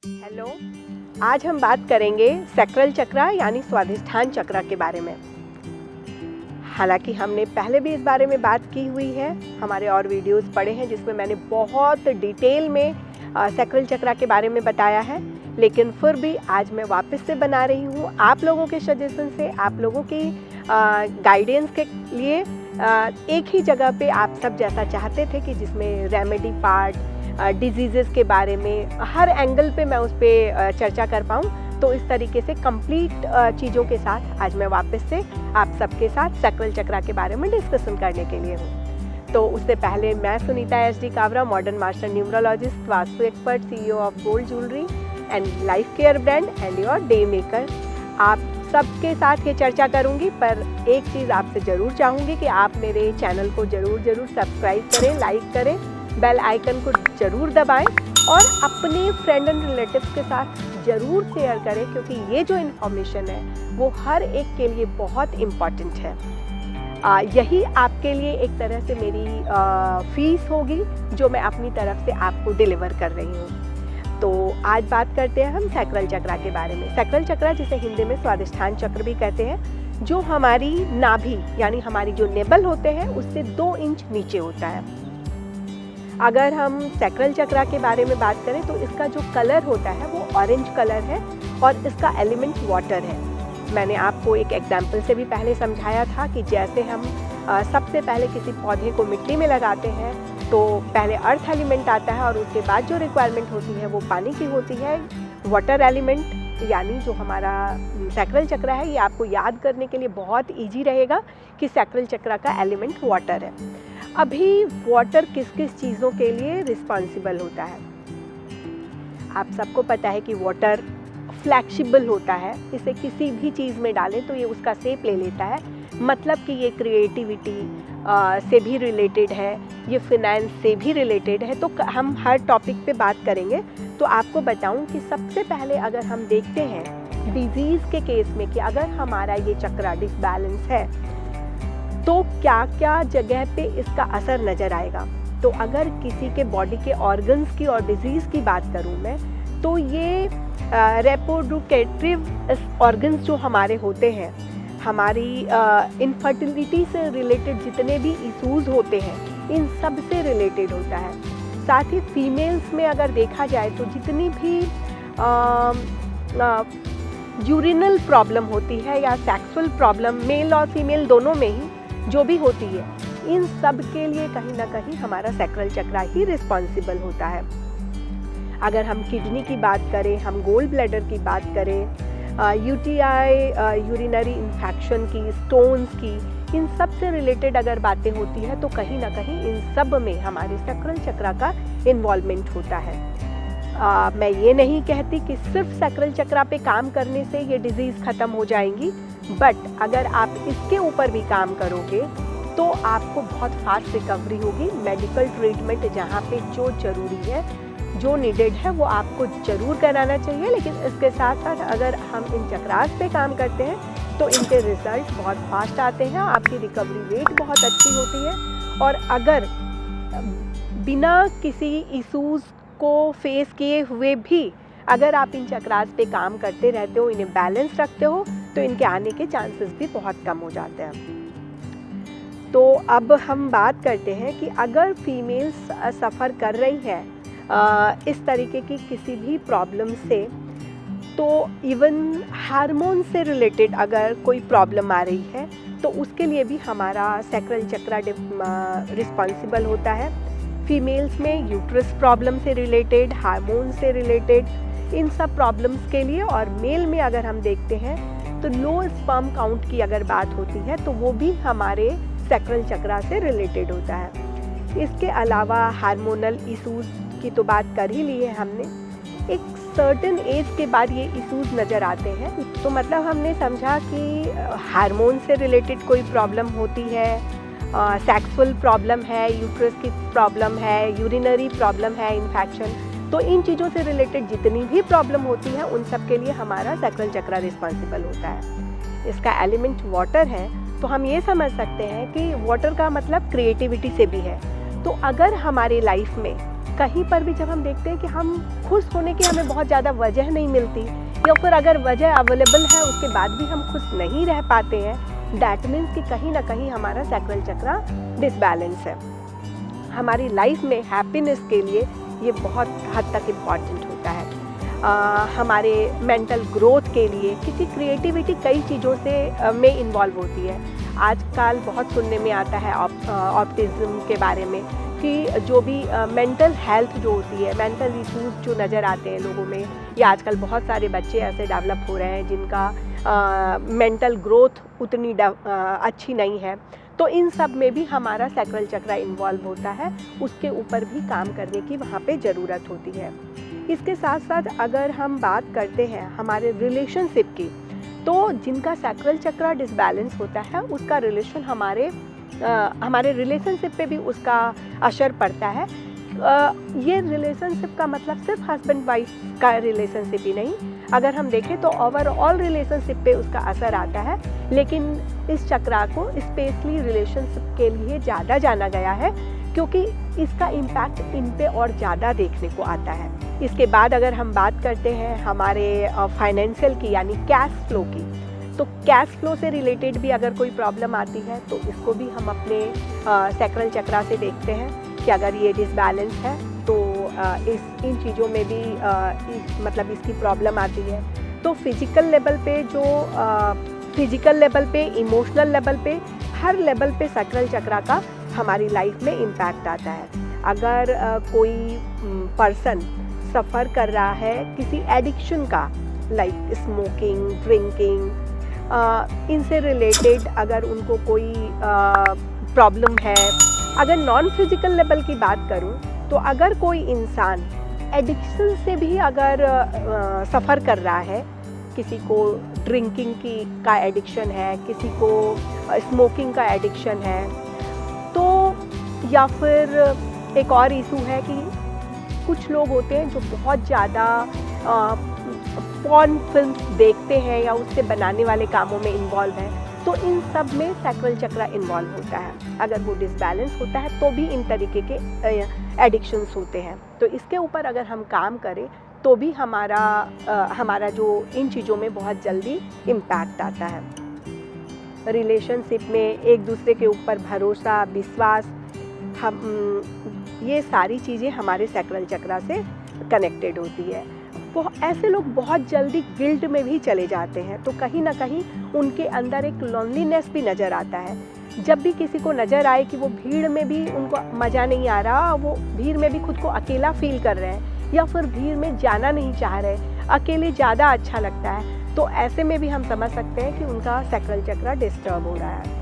Hello. आज हम बात करेंगे सैक्रल चक्र यानी स्वाधिष्ठान चक्र के बारे में। हालांकि हमने पहले भी इस बारे में बात की हुई है, हमारे और वीडियोस पड़े हैं जिसमें मैंने बहुत डिटेल में सैक्रल चक्र के बारे में बताया है, लेकिन फिर भी आज मैं वापस से बना रही हूँ आप लोगों के सजेशन से, आप लोगों की गाइडेंस के लिए। एक ही जगह पे आप सब जैसा चाहते थे कि जिसमें रेमेडी पार्ट, डिजीज़ेस के बारे में हर एंगल पे मैं उस पर चर्चा कर पाऊँ, तो इस तरीके से कंप्लीट चीज़ों के साथ आज मैं वापस से आप सबके साथ सैक्रल चक्र के बारे में डिस्कशन करने के लिए हूँ। तो उससे पहले मैं Sunita SD कावरा, modern master numerologist, vastu expert, CEO of gold jewellery and life care brand and your day maker, आप सबके साथ ये चर्चा करूँगी। पर एक चीज़ आपसे ज़रूर चाहूँगी कि आप मेरे चैनल को ज़रूर सब्सक्राइब करें, लाइक करें, बेल आइकन को ज़रूर दबाएं और अपने फ्रेंड एंड रिलेटिव्स के साथ ज़रूर शेयर करें, क्योंकि ये जो इन्फॉर्मेशन है वो हर एक के लिए बहुत इम्पॉर्टेंट है। यही आपके लिए एक तरह से मेरी फीस होगी जो मैं अपनी तरफ से आपको डिलीवर कर रही हूँ। तो आज बात करते हैं हम सैक्रल चक्र के बारे में। सैक्रल चक्र, जिसे हिंदी में स्वाधिष्ठान चक्र भी कहते हैं, जो हमारी नाभि यानी हमारी जो नेबल होते हैं उससे 2 इंच नीचे होता है। अगर हम सैक्रल चक्र के बारे में बात करें तो इसका जो कलर होता है वो ऑरेंज कलर है और इसका एलिमेंट वाटर है। मैंने आपको एक एग्जाम्पल से भी पहले समझाया था कि जैसे हम सबसे पहले किसी पौधे को मिट्टी में लगाते हैं तो पहले अर्थ एलिमेंट आता है और उसके बाद जो रिक्वायरमेंट होती है वो पानी की होती है। वाटर एलिमेंट यानी जो हमारा सैक्रल चक्र है, ये आपको याद करने के लिए बहुत इजी रहेगा कि सैक्रल चक्र का एलिमेंट वाटर है। अभी वाटर किस किस चीज़ों के लिए रिस्पॉन्सिबल होता है? आप सबको पता है कि वाटर फ्लैक्सिबल होता है, इसे किसी भी चीज़ में डालें तो ये उसका शेप ले लेता है। मतलब कि ये क्रिएटिविटी से भी रिलेटेड है, ये फिनेंस से भी रिलेटेड है। तो हम हर टॉपिक पे बात करेंगे। तो आपको बताऊं कि सबसे पहले अगर हम देखते हैं डिजीज़ के केस में कि अगर हमारा ये चक्र डिसबैलेंस है तो क्या क्या जगह पे इसका असर नज़र आएगा। तो अगर किसी के बॉडी के ऑर्गन्स की और डिजीज़ की बात करूं मैं, तो ये रिप्रोडक्टिव ऑर्गन्स जो हमारे होते हैं, हमारी इनफर्टिलिटी से रिलेटेड जितने भी इश्यूज़ होते हैं, इन सब से रिलेटेड होता है। साथ ही फीमेल्स में अगर देखा जाए तो जितनी भी यूरिनल प्रॉब्लम होती है या सेक्सुअल प्रॉब्लम, मेल और फीमेल दोनों में ही जो भी होती है, इन सब के लिए कहीं ना कहीं हमारा सैक्रल चक्र ही रिस्पॉन्सिबल होता है। अगर हम किडनी की बात करें, हम गोल ब्लैडर की बात करें, UTI यूरिनरी इन्फेक्शन की, स्टोन्स की, इन सब से रिलेटेड अगर बातें होती हैं तो कहीं ना कहीं इन सब में हमारे सैक्रल चक्र का इन्वॉल्वमेंट होता है। मैं ये नहीं कहती कि सिर्फ सैक्रल चक्र पे काम करने से ये डिजीज़ ख़त्म हो जाएंगी, बट अगर आप इसके ऊपर भी काम करोगे तो आपको बहुत फास्ट रिकवरी होगी। मेडिकल ट्रीटमेंट जहाँ पे जो ज़रूरी है, जो नीडेड है, वो आपको ज़रूर कराना चाहिए। लेकिन इसके साथ साथ अगर हम इन चक्रास पे काम करते हैं तो इनके रिजल्ट बहुत फास्ट आते हैं, आपकी रिकवरी रेट बहुत अच्छी होती है। और अगर बिना किसी इशूज़ को फेस किए हुए भी अगर आप इन चक्रास पे काम करते रहते हो, इन्हें बैलेंस रखते हो, तो इनके आने के चांसेस भी बहुत कम हो जाते हैं। तो अब हम बात करते हैं कि अगर फीमेल्स सफ़र कर रही हैं इस तरीके की किसी भी प्रॉब्लम से, तो इवन हार्मोन से रिलेटेड अगर कोई प्रॉब्लम आ रही है तो उसके लिए भी हमारा सैक्रल चक्र रिस्पॉन्सिबल होता है। फीमेल्स में यूट्रस प्रॉब्लम से रिलेटेड, हार्मोन से रिलेटेड, इन सब प्रॉब्लम्स के लिए। और मेल में अगर हम देखते हैं तो लो स्पर्म काउंट की अगर बात होती है तो वो भी हमारे सैक्रल चक्र से रिलेटेड होता है। इसके अलावा हार्मोनल इश्यूज़ की तो बात कर ही ली है हमने। एक सर्टेन एज के बाद ये इश्यूज़ नज़र आते हैं, तो मतलब हमने समझा कि हार्मोन से रिलेटेड कोई प्रॉब्लम होती है, सेक्सुअल प्रॉब्लम है, यूट्रस की प्रॉब्लम है, यूरिनरी प्रॉब्लम है, इन्फेक्शन, तो इन चीज़ों से रिलेटेड जितनी भी प्रॉब्लम होती है उन सब के लिए हमारा सैक्रल चक्र रिस्पॉन्सिबल होता है। इसका एलिमेंट वाटर है, तो हम ये समझ सकते हैं कि वाटर का मतलब क्रिएटिविटी से भी है। तो अगर हमारे लाइफ में कहीं पर भी जब हम देखते हैं कि हम खुश होने की हमें बहुत ज़्यादा वजह नहीं मिलती, या फिर अगर वजह अवेलेबल है उसके बाद भी हम खुश नहीं रह पाते हैं, दैट मीन्स कि कहीं ना कहीं हमारा सैक्रल चक्रा डिसबैलेंस है। हमारी लाइफ में हैप्पीनेस के लिए ये बहुत हद तक इम्पॉर्टेंट होता है। हमारे मेंटल ग्रोथ के लिए, क्योंकि क्रिएटिविटी कई चीज़ों से में इन्वॉल्व होती है। आजकल बहुत सुनने में आता है ऑटिज़म के बारे में, कि जो भी मेंटल हेल्थ जो होती है, मेंटल इश्यूज जो नज़र आते हैं लोगों में, या आजकल बहुत सारे बच्चे ऐसे डेवलप हो रहे हैं जिनका मेंटल ग्रोथ उतनी अच्छी नहीं है, तो इन सब में भी हमारा सैक्रल चक्रा इन्वॉल्व होता है। उसके ऊपर भी काम करने की वहाँ पे ज़रूरत होती है। इसके साथ साथ अगर हम बात करते हैं हमारे रिलेशनशिप की, तो जिनका सैक्रल चक्रा डिसबैलेंस होता है उसका रिलेशन हमारे रिलेशनशिप पे भी उसका असर पड़ता है। ये रिलेशनशिप का मतलब सिर्फ हस्बैंड वाइफ का रिलेशनशिप ही नहीं, अगर हम देखें तो ओवरऑल रिलेशनशिप पे उसका असर आता है। लेकिन इस चक्रा को स्पेशली रिलेशनशिप के लिए ज़्यादा जाना गया है, क्योंकि इसका इम्पैक्ट इन पे और ज़्यादा देखने को आता है। इसके बाद अगर हम बात करते हैं हमारे फाइनेंशियल की, यानी कैश फ्लो की, तो कैश फ्लो से रिलेटेड भी अगर कोई प्रॉब्लम आती है तो इसको भी हम अपने सैक्रल चक्रा से देखते हैं कि अगर ये डिसबैलेंस है तो इन चीज़ों में भी मतलब इसकी प्रॉब्लम आती है। तो फिजिकल लेवल पे, इमोशनल लेवल पे, हर लेवल पे सैक्रल चक्रा का हमारी लाइफ में इम्पैक्ट आता है। अगर कोई पर्सन सफ़र कर रहा है किसी एडिक्शन का, लाइक स्मोकिंग, ड्रिंकिंग, इनसे रिलेटेड अगर उनको कोई प्रॉब्लम है, अगर नॉन फिजिकल लेवल की बात करूं, तो अगर कोई इंसान एडिक्शन से भी अगर सफ़र कर रहा है, किसी को ड्रिंकिंग का एडिक्शन है, किसी को स्मोकिंग का एडिक्शन है, तो या फिर एक और इशू है कि कुछ लोग होते हैं जो बहुत ज़्यादा पॉर्न फिल्म देखते हैं या उससे बनाने वाले कामों में इन्वॉल्व हैं, तो इन सब में सैक्रल चक्रा इन्वॉल्व होता है। अगर वो डिसबैलेंस होता है तो भी इन तरीके के एडिक्शंस होते हैं। तो इसके ऊपर अगर हम काम करें तो भी हमारा जो इन चीज़ों में बहुत जल्दी इम्पैक्ट आता है। रिलेशनशिप में एक दूसरे के ऊपर भरोसा, विश्वास, ये सारी चीज़ें हमारे सैक्रल चक्रा से कनेक्टेड होती है। ऐसे लोग बहुत जल्दी गिल्ट में भी चले जाते हैं, तो कहीं ना कहीं उनके अंदर एक लोनलीनेस भी नज़र आता है। जब भी किसी को नज़र आए कि वो भीड़ में भी उनको मज़ा नहीं आ रहा, वो भीड़ में भी खुद को अकेला फील कर रहे हैं, या फिर भीड़ में जाना नहीं चाह रहे, अकेले ज़्यादा अच्छा लगता है, तो ऐसे में भी हम समझ सकते हैं कि उनका सैक्रल चक्रा डिस्टर्ब हो रहा है।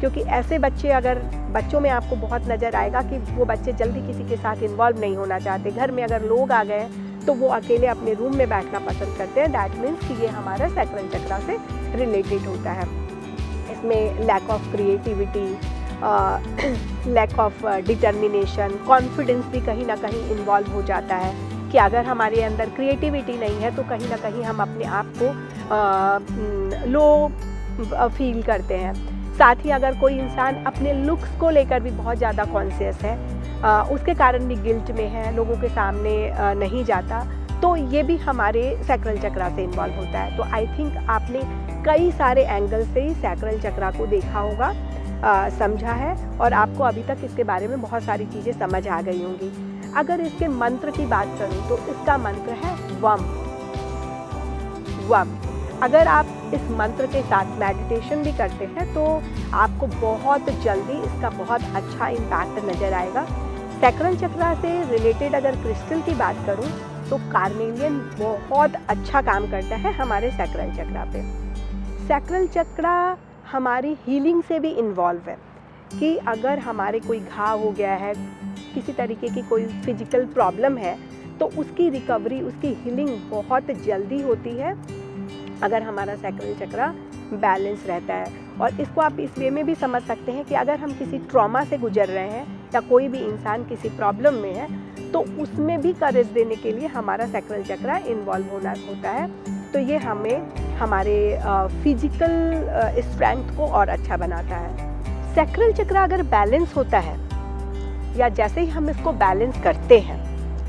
क्योंकि ऐसे बच्चों में आपको बहुत नज़र आएगा कि वो बच्चे जल्दी किसी के साथ इन्वॉल्व नहीं होना चाहते। घर में अगर लोग आ गए तो वो अकेले अपने रूम में बैठना पसंद करते हैं। दैट मीन्स कि ये हमारा सैक्रल चक्रा से रिलेटेड होता है। इसमें lack of creativity, lack of determination, confidence भी कहीं ना कहीं इन्वॉल्व हो जाता है कि अगर हमारे अंदर क्रिएटिविटी नहीं है तो कहीं ना कहीं हम अपने आप को लो फील करते हैं। साथ ही अगर कोई इंसान अपने लुक्स को लेकर भी बहुत ज़्यादा कॉन्शियस है, उसके कारण भी गिल्ट में है, लोगों के सामने नहीं जाता, तो ये भी हमारे सैक्रल चक्रा से इन्वॉल्व होता है। तो आई थिंक आपने कई सारे एंगल से ही सैक्रल चक्रा को देखा होगा, समझा है, और आपको अभी तक इसके बारे में बहुत सारी चीज़ें समझ आ गई होंगी। अगर इसके मंत्र की बात करूँ तो इसका मंत्र है वम। अगर आप इस मंत्र के साथ मेडिटेशन भी करते हैं तो आपको बहुत जल्दी इसका बहुत अच्छा इम्पैक्ट नज़र आएगा। सैक्रल चक्रा से रिलेटेड अगर क्रिस्टल की बात करूं तो कार्नेलियन बहुत अच्छा काम करता है हमारे सैक्रल चक्रा पे। सैक्रल चक्रा हमारी हीलिंग से भी इन्वॉल्व है कि अगर हमारे कोई घाव हो गया है, किसी तरीके की कोई फिजिकल प्रॉब्लम है, तो उसकी रिकवरी, उसकी हीलिंग बहुत जल्दी होती है अगर हमारा सैक्रल चक्रा बैलेंस रहता है। और इसको आप इस वे में भी समझ सकते हैं कि अगर हम किसी ट्रॉमा से गुजर रहे हैं या कोई भी इंसान किसी प्रॉब्लम में है, तो उसमें भी करेज देने के लिए हमारा सैक्रल चक्रा इन्वॉल्व होता है। तो ये हमें हमारे फिजिकल स्ट्रेंथ को और अच्छा बनाता है। सैक्रल चक्रा अगर बैलेंस होता है, या जैसे ही हम इसको बैलेंस करते हैं,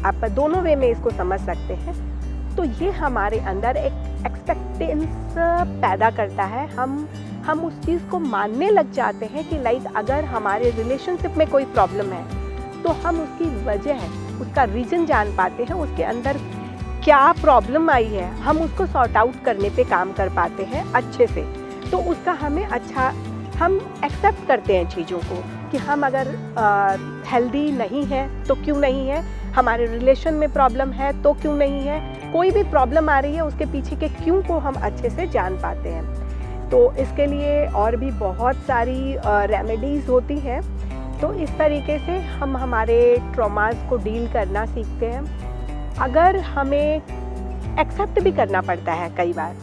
आप दोनों वे में इसको समझ सकते हैं। तो ये हमारे अंदर एक एक्सपेक्टेंस पैदा करता है। हम उस चीज़ को मानने लग जाते हैं कि लाइक अगर हमारे रिलेशनशिप में कोई प्रॉब्लम है तो हम उसकी वजह, उसका रीज़न जान पाते हैं, उसके अंदर क्या प्रॉब्लम आई है, हम उसको सॉर्ट आउट करने पे काम कर पाते हैं अच्छे से। तो उसका हम एक्सेप्ट करते हैं चीज़ों को कि हम अगर हेल्दी नहीं है तो क्यों नहीं है, हमारे रिलेशन में प्रॉब्लम है तो क्यों नहीं है, कोई भी प्रॉब्लम आ रही है उसके पीछे के क्यों को हम अच्छे से जान पाते हैं। तो इसके लिए और भी बहुत सारी रेमेडीज़ होती हैं। तो इस तरीके से हम हमारे ट्रॉमास को डील करना सीखते हैं। अगर हमें एक्सेप्ट भी करना पड़ता है, कई बार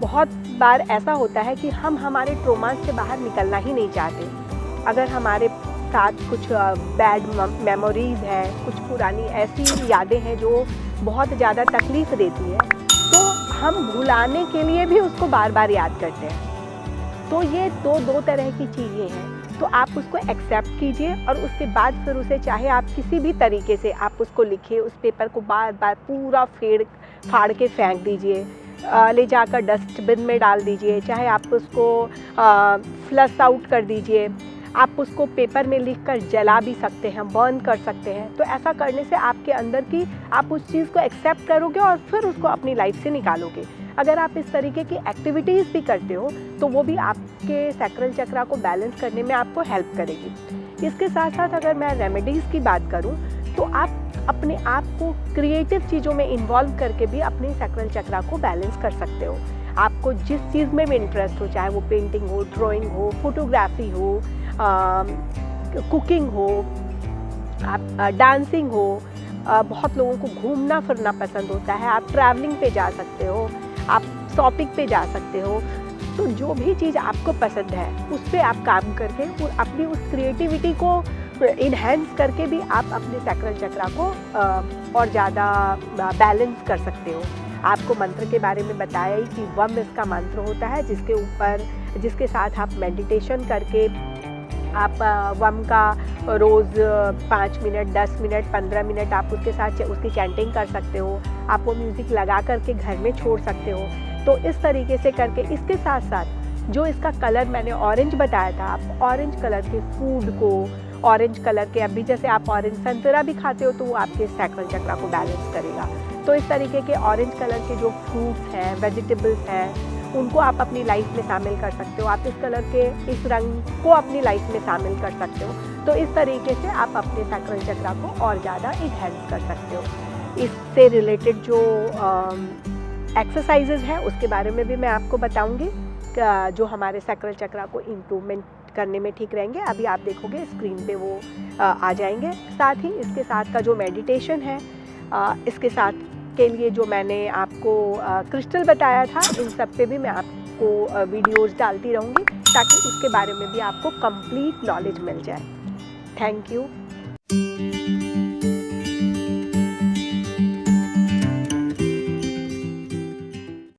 बहुत बार ऐसा होता है कि हम हमारे ट्रॉमास से बाहर निकलना ही नहीं चाहते। अगर हमारे साथ कुछ बैड मेमोरीज़ है, कुछ पुरानी ऐसी यादें हैं जो बहुत ज़्यादा तकलीफ़ देती है, तो हम भुलाने के लिए भी उसको बार बार याद करते हैं। तो ये दो तरह की चीज़ें हैं। तो आप उसको एक्सेप्ट कीजिए और उसके बाद फिर उसे चाहे आप किसी भी तरीके से आप उसको लिखिए, उस पेपर को बार बार पूरा फाड़ के फेंक दीजिए, ले जाकर डस्टबिन में डाल दीजिए, चाहे आप उसको फ्लश आउट कर दीजिए, आप उसको पेपर में लिखकर जला भी सकते हैं, बर्न कर सकते हैं। तो ऐसा करने से आपके अंदर की आप उस चीज़ को एक्सेप्ट करोगे और फिर उसको अपनी लाइफ से निकालोगे। अगर आप इस तरीके की एक्टिविटीज़ भी करते हो तो वो भी आपके सैक्रल चक्रा को बैलेंस करने में आपको हेल्प करेगी। इसके साथ साथ अगर मैं रेमेडीज़ की बात करूं तो आप अपने आप को क्रिएटिव चीज़ों में इन्वॉल्व करके भी अपने सैक्रल चक्रा को बैलेंस कर सकते हो। आपको जिस चीज़ में भी इंटरेस्ट हो, चाहे वो पेंटिंग हो, ड्राइंग हो, फोटोग्राफी हो, कुकिंग हो, आप डांसिंग हो, बहुत लोगों को घूमना फिरना पसंद होता है, आप ट्रैवलिंग पे जा सकते हो, आप शॉपिंग पे जा सकते हो। तो जो भी चीज़ आपको पसंद है उस पर आप काम करके अपनी उस क्रिएटिविटी को इन्हेंस करके भी आप अपने सैक्रल चक्रा को और ज़्यादा बैलेंस कर सकते हो। आपको मंत्र के बारे में बताया ही कि वम इसका मंत्र होता है, जिसके साथ आप मेडिटेशन करके आप वम का रोज़ 5 मिनट, 10 मिनट, 15 मिनट आप उसके साथ उसकी चैंटिंग कर सकते हो। आप वो म्यूज़िक लगा करके घर में छोड़ सकते हो। तो इस तरीके से करके, इसके साथ साथ जो इसका कलर मैंने ऑरेंज बताया था, आप ऑरेंज कलर के फूड को, ऑरेंज कलर के, अभी जैसे आप ऑरेंज संतरा भी खाते हो तो वो आपके सैक्रल चक्रा को बैलेंस करेगा। तो इस तरीके के ऑरेंज कलर के जो फ्रूट्स हैं, वेजिटेबल्स हैं, उनको आप अपनी लाइफ में शामिल कर सकते हो। आप इस कलर के, इस रंग को अपनी लाइफ में शामिल कर सकते हो। तो इस तरीके से आप अपने सैक्रल चक्रा को और ज़्यादा इन्हेंस कर सकते हो। इससे रिलेटेड जो एक्सरसाइजेज हैं उसके बारे में भी मैं आपको बताऊंगी, जो हमारे सैक्रल चक्रा को इम्प्रूवमेंट करने में ठीक रहेंगे। अभी आप देखोगे स्क्रीन पे वो आ जाएंगे। साथ ही इसके साथ का जो मेडिटेशन है, इसके साथ के लिए जो मैंने आपको क्रिस्टल बताया था, इन सब पे भी मैं आपको वीडियोस डालती रहूँगी ताकि उसके बारे में भी आपको कंप्लीट नॉलेज मिल जाए। Thank you.